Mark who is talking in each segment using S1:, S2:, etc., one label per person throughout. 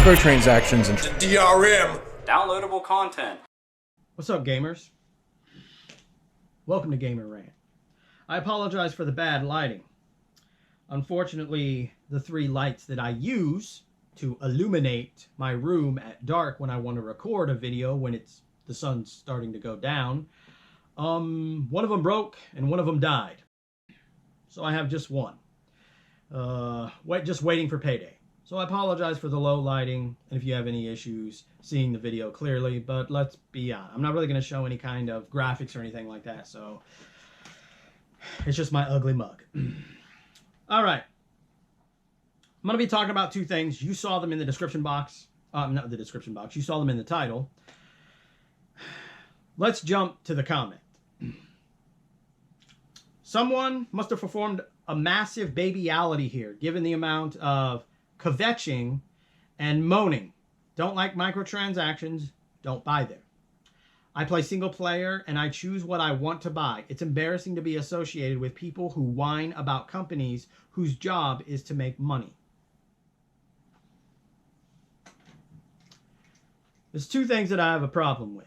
S1: Microtransactions and
S2: DRM.
S3: Downloadable content.
S4: What's up, gamers? Welcome to Gamer Rant. I apologize for the bad lighting. Unfortunately, the three lights that I use to illuminate my room at dark when I want to record a video when the sun's starting to go down, one of them broke and one of them died. So I have just one. Just waiting for payday. So I apologize for the low lighting and if you have any issues seeing the video clearly, but let's be honest. I'm not really going to show any kind of graphics or anything like that, so it's just my ugly mug. All right. I'm going to be talking about two things. You saw them in the description box. Not the description box. You saw them in the title. Let's jump to the comment. Someone must have performed a massive babyality here, given the amount of kvetching and moaning. Don't like microtransactions, don't buy there. I play single player and I choose what I want to buy. It's embarrassing to be associated with people who whine about companies whose job is to make money. There's two things that I have a problem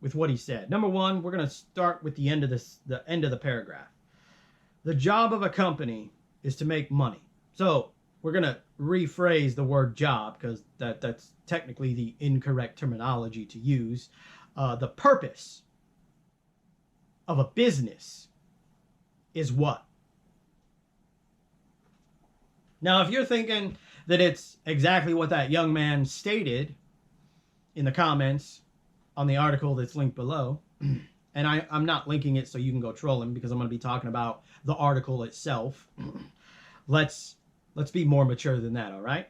S4: with what he said. Number one, we're going to start with the end of the paragraph. The job of a company is to make money. So we're going to rephrase the word job because that's technically the incorrect terminology to use. The purpose of a business is what? Now, if you're thinking that it's exactly what that young man stated in the comments on the article that's linked below, and I'm not linking it so you can go troll him because I'm going to be talking about the article itself. Let's be more mature than that, all right?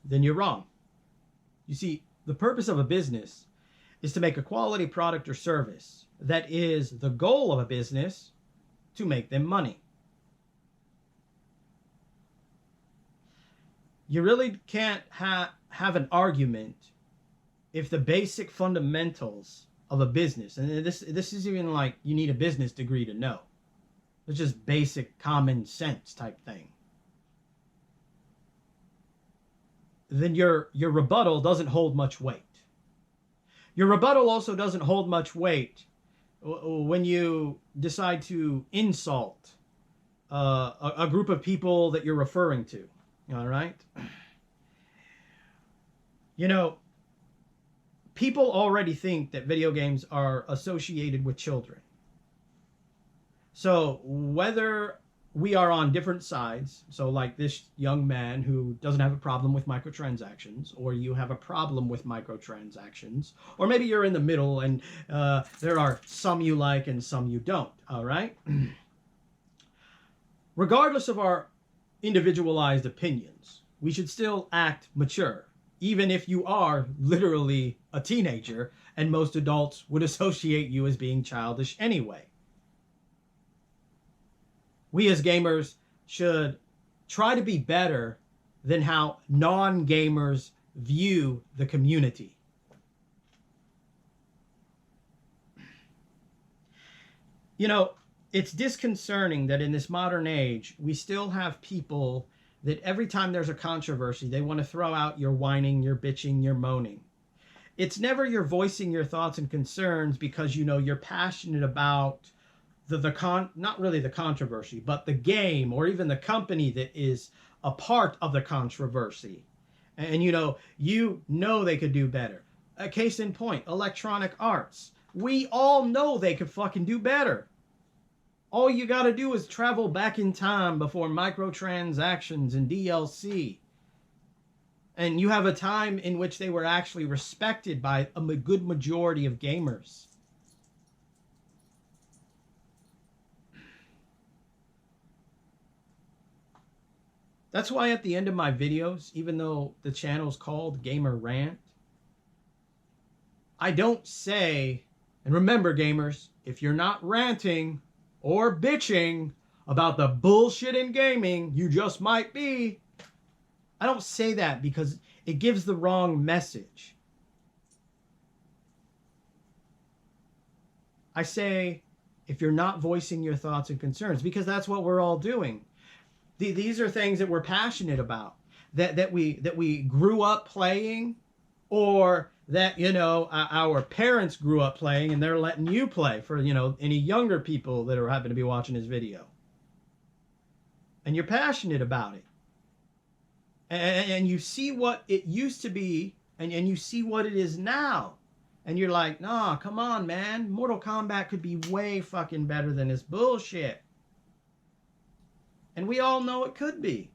S4: Then you're wrong. You see, the purpose of a business is to make a quality product or service that is the goal of a business to make them money. You really can't have an argument if the basic fundamentals of a business, and this is even like you need a business degree to know. It's just basic common sense type thing. Then your rebuttal doesn't hold much weight. Your rebuttal also doesn't hold much weight when you decide to insult a group of people that you're referring to. All right? You know, people already think that video games are associated with children. So whether we are on different sides, so like this young man who doesn't have a problem with microtransactions, or you have a problem with microtransactions, or maybe you're in the middle and there are some you like and some you don't, all right? Regardless of our individualized opinions, we should still act mature, even if you are literally a teenager and most adults would associate you as being childish anyway. We as gamers should try to be better than how non-gamers view the community. You know, it's disconcerting that in this modern age, we still have people that every time there's a controversy, they want to throw out your whining, your bitching, your moaning. It's never you're voicing your thoughts and concerns because, you know, you're passionate about not really the controversy, but the game or even the company that is a part of the controversy. And, you know they could do better. A case in point, Electronic Arts. We all know they could fucking do better. All you got to do is travel back in time before microtransactions and DLC. And you have a time in which they were actually respected by a good majority of gamers. That's why at the end of my videos, even though the channel's called Gamer Rant, I don't say, and remember gamers, if you're not ranting or bitching about the bullshit in gaming, you just might be. I don't say that because it gives the wrong message. I say, if you're not voicing your thoughts and concerns, because that's what we're all doing. These are things that we're passionate about, that we grew up playing, or that, you know, our parents grew up playing and they're letting you play for, you know, any younger people that are happen to be watching this video. And you're passionate about it. And you see what it used to be, and you see what it is now. And you're like, nah, come on, man. Mortal Kombat could be way fucking better than this bullshit. And we all know it could be.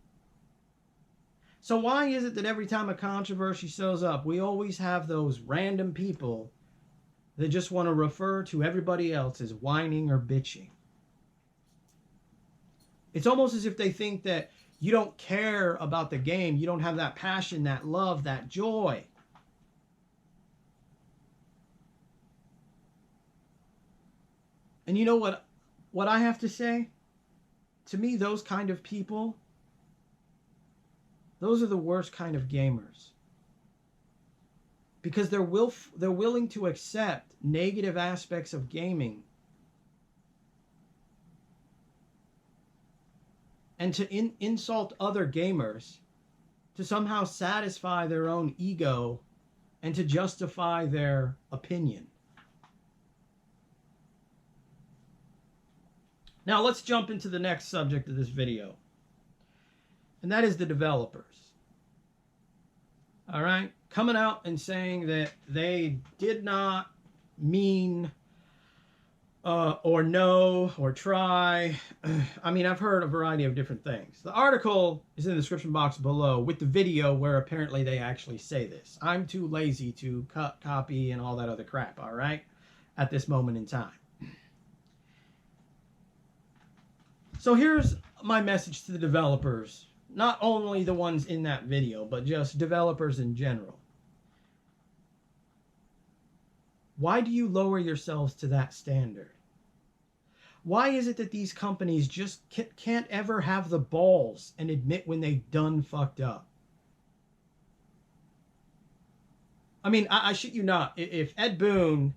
S4: So why is it that every time a controversy shows up, we always have those random people that just want to refer to everybody else as whining or bitching? It's almost as if they think that you don't care about the game. You don't have that passion, that love, that joy. And you know what I have to say? To me, those kind of people, those are the worst kind of gamers. Because they're willing to accept negative aspects of gaming and to insult other gamers to somehow satisfy their own ego and to justify their opinion. Now let's jump into the next subject of this video. And that is the developers. All right? Coming out and saying that they did not mean or know or try. I mean, I've heard a variety of different things. The article is in the description box below with the video where apparently they actually say this. I'm too lazy to cut, copy, and all that other crap, all right, at this moment in time. So here's my message to the developers, not only the ones in that video, but just developers in general. Why do you lower yourselves to that standard? Why is it that these companies just can't ever have the balls and admit when they've done fucked up? I mean, I shit you not. If Ed Boon,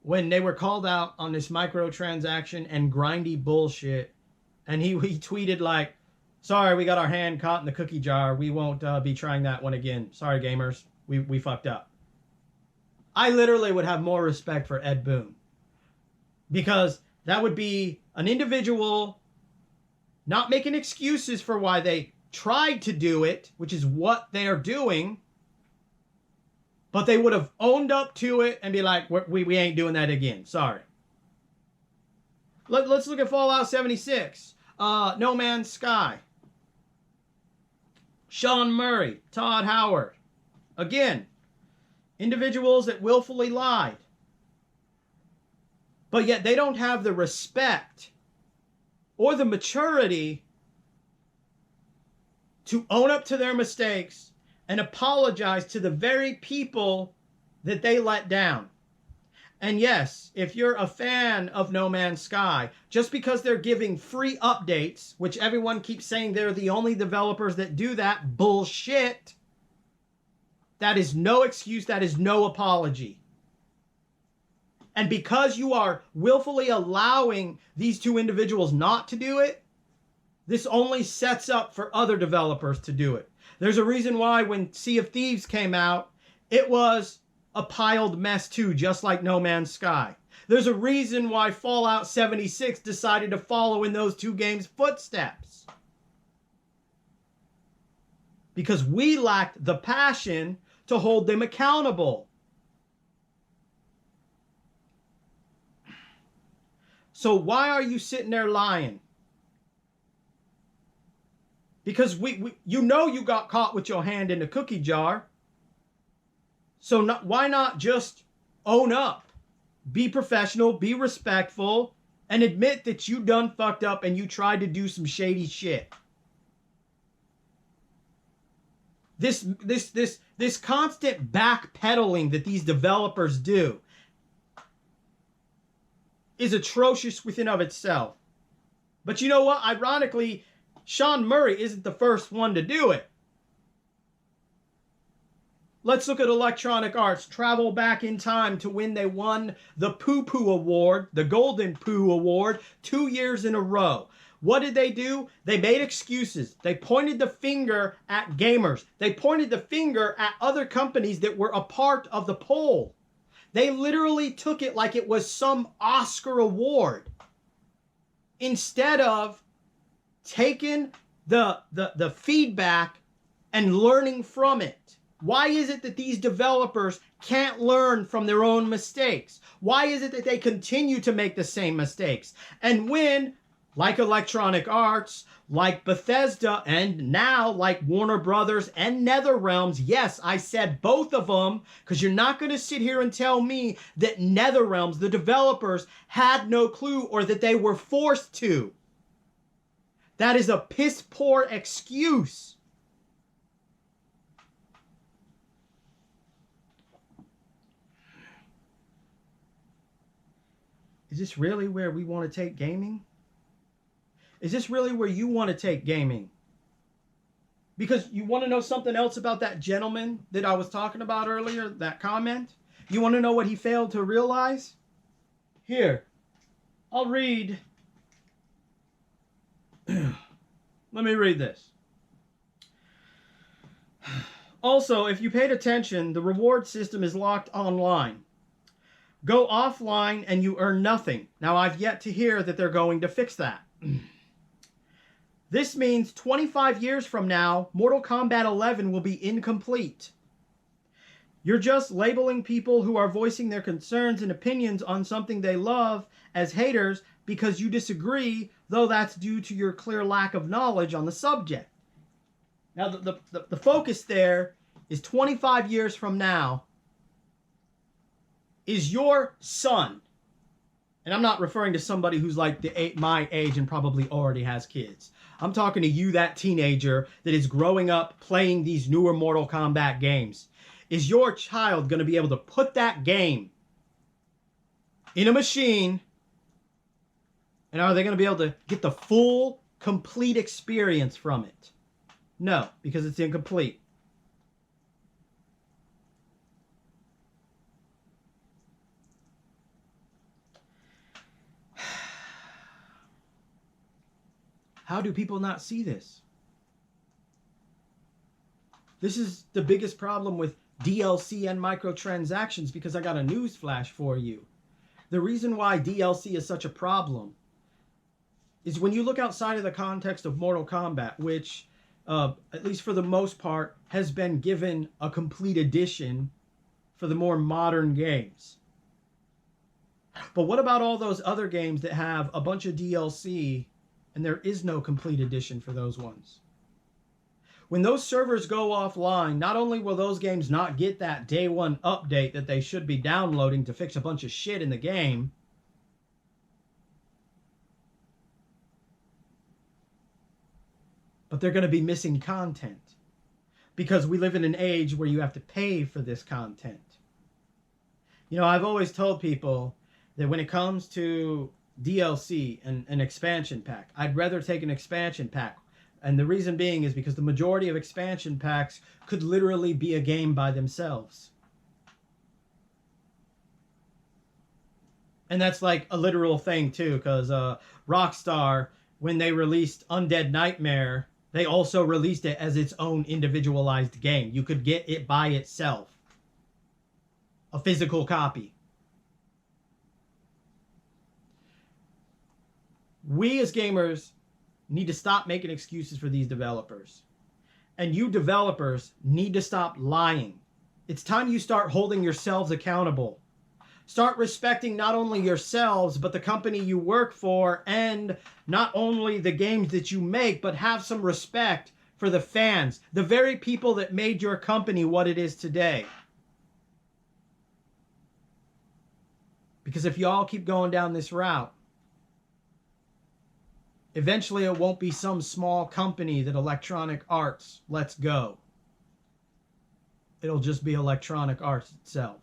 S4: when they were called out on this microtransaction and grindy bullshit, and he tweeted like, sorry, we got our hand caught in the cookie jar. We won't be trying that one again. Sorry, gamers. We fucked up. I literally would have more respect for Ed Boon. Because that would be an individual not making excuses for why they tried to do it, which is what they are doing. But they would have owned up to it and be like, we ain't doing that again. Sorry. Let's look at Fallout 76. No Man's Sky. Sean Murray. Todd Howard. Again, individuals that willfully lied. But yet they don't have the respect or the maturity to own up to their mistakes and apologize to the very people that they let down. And yes, if you're a fan of No Man's Sky, just because they're giving free updates, which everyone keeps saying they're the only developers that do that, bullshit. That is no excuse. That is no apology. And because you are willfully allowing these two individuals not to do it, this only sets up for other developers to do it. There's a reason why when Sea of Thieves came out, it was a piled mess too, just like No Man's Sky. There's a reason why Fallout 76 decided to follow in those two games' footsteps. Because we lacked the passion to hold them accountable. So why are you sitting there lying? Because you know you got caught with your hand in the cookie jar. So why not just own up? Be professional, be respectful, and admit that you done fucked up and you tried to do some shady shit. This constant backpedaling that these developers do is atrocious within of itself. But you know what? Ironically, Sean Murray isn't the first one to do it. Let's look at Electronic Arts. Travel back in time to when they won the Poo Poo Award, the Golden Poo Award, 2 years in a row. What did they do? They made excuses. They pointed the finger at gamers. They pointed the finger at other companies that were a part of the poll. They literally took it like it was some Oscar award, instead of taking the feedback and learning from it. Why is it that these developers can't learn from their own mistakes? Why is it that they continue to make the same mistakes? And when, like Electronic Arts, like Bethesda, and now like Warner Brothers and NetherRealms, yes, I said both of them, because you're not going to sit here and tell me that NetherRealms, the developers, had no clue or that they were forced to. That is a piss poor excuse. Is this really where we want to take gaming? Is this really where you want to take gaming? Because you want to know something else about that gentleman that I was talking about earlier, that comment? You want to know what he failed to realize? Here, I'll read. Let me read this. Also, if you paid attention, the reward system is locked online. Go offline and you earn nothing. Now, I've yet to hear that they're going to fix that. This means 25 years from now, Mortal Kombat 11 will be incomplete. You're just labeling people who are voicing their concerns and opinions on something they love as haters because you disagree, though that's due to your clear lack of knowledge on the subject. Now, the focus there is 25 years from now. Is your son, and I'm not referring to somebody who's like my age and probably already has kids. I'm talking to you, that teenager that is growing up playing these newer Mortal Kombat games. Is your child going to be able to put that game in a machine, and are they going to be able to get the full, complete experience from it? No, because it's incomplete. How do people not see this? This is the biggest problem with DLC and microtransactions, because I got a news flash for you. The reason why DLC is such a problem is when you look outside of the context of Mortal Kombat, which, at least for the most part, has been given a complete edition for the more modern games. But what about all those other games that have a bunch of DLC and there is no complete edition for those ones? When those servers go offline, not only will those games not get that day one update that they should be downloading to fix a bunch of shit in the game, but they're going to be missing content, because we live in an age where you have to pay for this content. You know, I've always told people that when it comes to DLC and an expansion pack, I'd rather take an expansion pack. And the reason being is because the majority of expansion packs could literally be a game by themselves. And that's like a literal thing too, because Rockstar, when they released Undead Nightmare, they also released it as its own individualized game. You could get it by itself. A physical copy. We as gamers need to stop making excuses for these developers. And you developers need to stop lying. It's time you start holding yourselves accountable. Start respecting not only yourselves, but the company you work for, and not only the games that you make, but have some respect for the fans, the very people that made your company what it is today. Because if y'all keep going down this route, eventually it won't be some small company that Electronic Arts lets go. It'll just be Electronic Arts itself.